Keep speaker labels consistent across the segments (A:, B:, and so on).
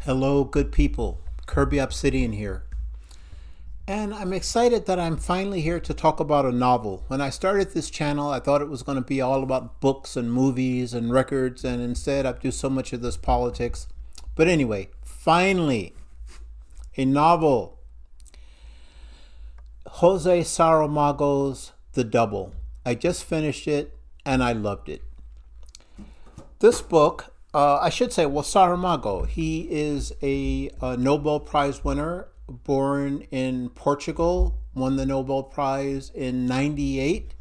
A: Hello, good people. Kirby Obsidian here. And I'm excited that I'm finally here to talk about a novel. When I started this channel, I thought it was going to be all about books and movies and records, and instead I do so much of this politics. But anyway, finally, a novel. Jose Saramago's The Double. I just finished it and I loved it. This book, I should say, well, Saramago, he is a Nobel Prize winner, born in Portugal, won the Nobel Prize in '98,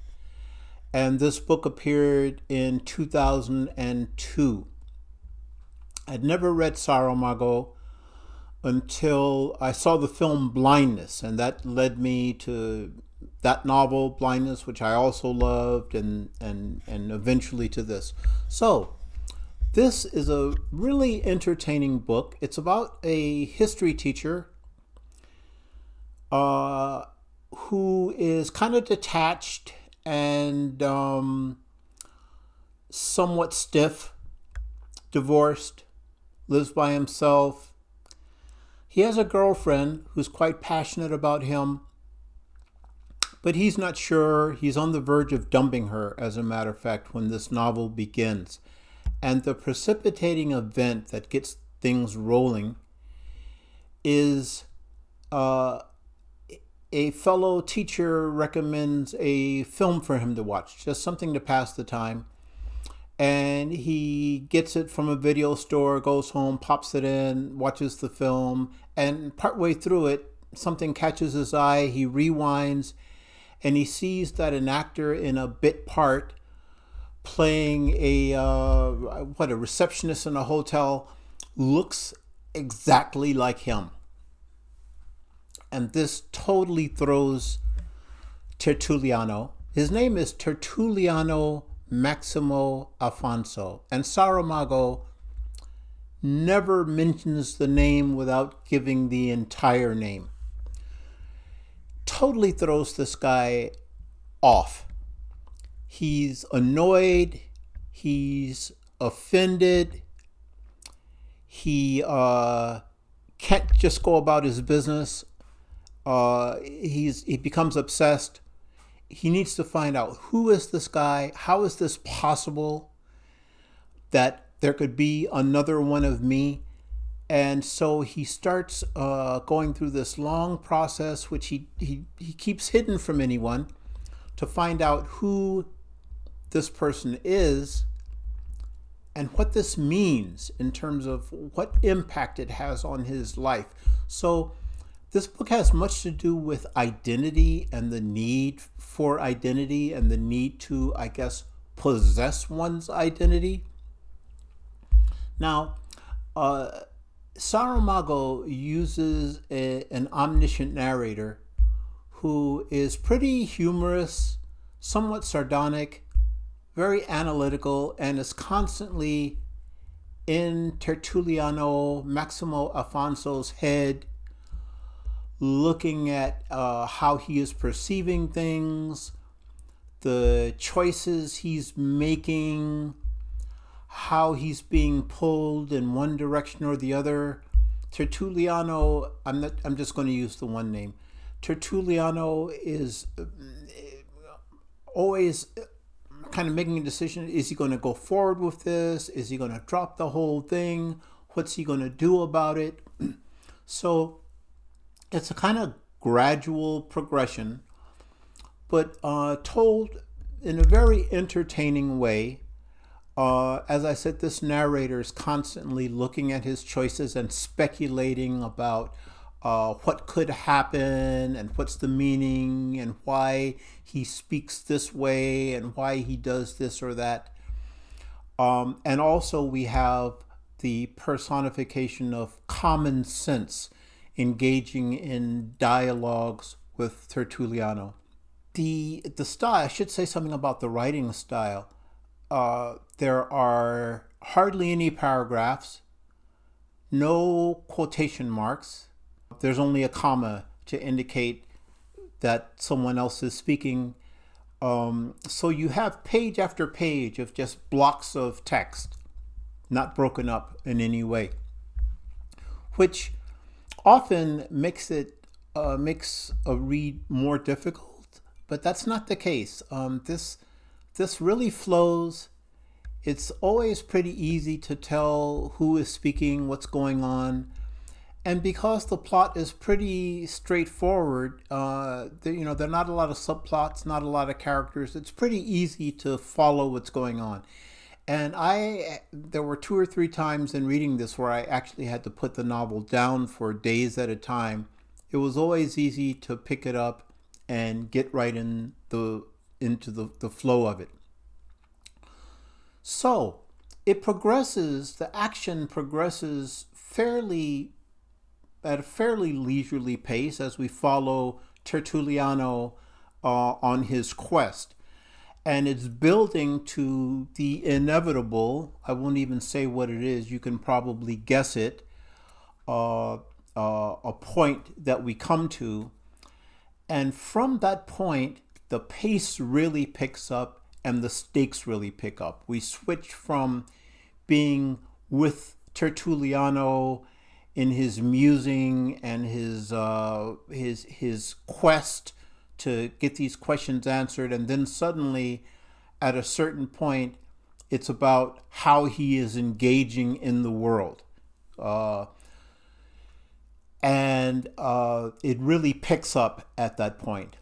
A: and this book appeared in 2002. I'd never read Saramago until I saw the film Blindness, and that led me to that novel, Blindness, which I also loved, and eventually to this. So, this is a really entertaining book. It's about a history teacher who is kind of detached and somewhat stiff, divorced, lives by himself. He has a girlfriend who's quite passionate about him, but he's not sure. He's on the verge of dumping her, as a matter of fact, when this novel begins. And the precipitating event that gets things rolling is a fellow teacher recommends a film for him to watch, just something to pass the time. And he gets it from a video store, goes home, pops it in, watches the film, and partway through it, something catches his eye. He rewinds, and he sees that an actor in a bit part playing a receptionist in a hotel looks exactly like him. And this totally throws Tertulliano. His name is Tertulliano Maximo Alfonso, and Saramago never mentions the name without giving the entire name. Totally throws this guy off. He's annoyed, he's offended, he can't just go about his business. He becomes obsessed. He needs to find out, who is this guy? How is this possible that there could be another one of me? And so he starts going through this long process, which he keeps hidden from anyone, to find out who this person is and what this means in terms of what impact it has on his life. So this book has much to do with identity and the need for identity and the need to, I guess, possess one's identity. Now, Saramago uses an omniscient narrator who is pretty humorous, somewhat sardonic, very analytical, and is constantly in Tertulliano Maximo Alfonso's head, looking at how he is perceiving things, the choices he's making, how he's being pulled in one direction or the other. Tertulliano, I'm just going to use the one name. Tertulliano is always kind of making a decision. Is he going to go forward with this? Is he going to drop the whole thing? What's he going to do about it? So it's a kind of gradual progression, but told in a very entertaining way. As I said, this narrator is constantly looking at his choices and speculating about what could happen and what's the meaning and why he speaks this way and why he does this or that. And also we have the personification of common sense engaging in dialogues with Tertulliano. The style, I should say something about the writing style. There are hardly any paragraphs, no quotation marks. There's only a comma to indicate that someone else is speaking. So you have page after page of just blocks of text, not broken up in any way. which often makes a read more difficult. But that's not the case. This really flows. It's always pretty easy to tell who is speaking, what's going on. And because the plot is pretty straightforward, there are not a lot of subplots, not a lot of characters. It's pretty easy to follow what's going on. And there were 2 or 3 times in reading this where I actually had to put the novel down for days at a time. It was always easy to pick it up and get right into the flow of it. So the action progresses at a fairly leisurely pace as we follow Tertulliano on his quest. And it's building to the inevitable. I won't even say what it is. You can probably guess it. A point that we come to. And from that point, the pace really picks up and the stakes really pick up. We switch from being with Tertulliano in his musing and his quest to get these questions answered, and then suddenly at a certain point it's about how he is engaging in the world, and it really picks up at that point.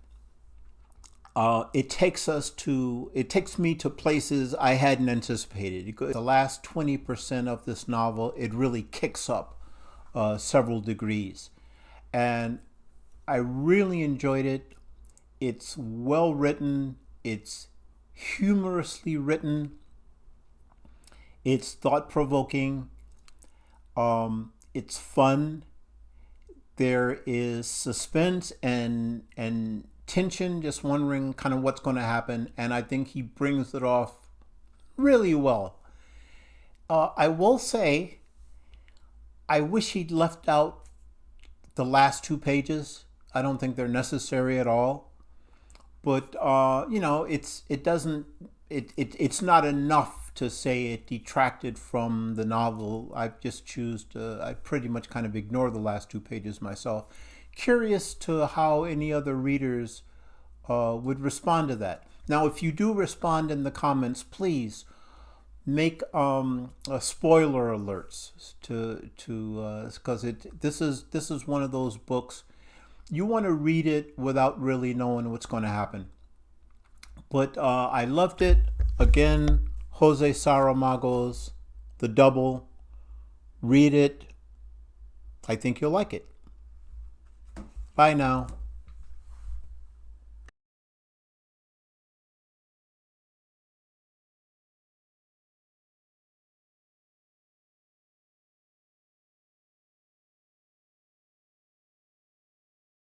A: It takes me to places I hadn't anticipated. The last 20% of this novel, it really kicks up several degrees. And I really enjoyed it. It's well written. It's humorously written. It's thought-provoking. It's fun. There is suspense and tension, just wondering kind of what's going to happen. And I think he brings it off really well. I will say, I wish he'd left out the last 2 pages. I don't think they're necessary at all. But it's not enough to say it detracted from the novel. I pretty much kind of ignore the last 2 pages myself. Curious to how any other readers would respond to that. Now, if you do respond in the comments, please make spoiler alerts because this is one of those books you want to read it without really knowing what's going to happen. But I loved it. Again, Jose Saramago's The Double. Read it. I think you'll like it. Bye now.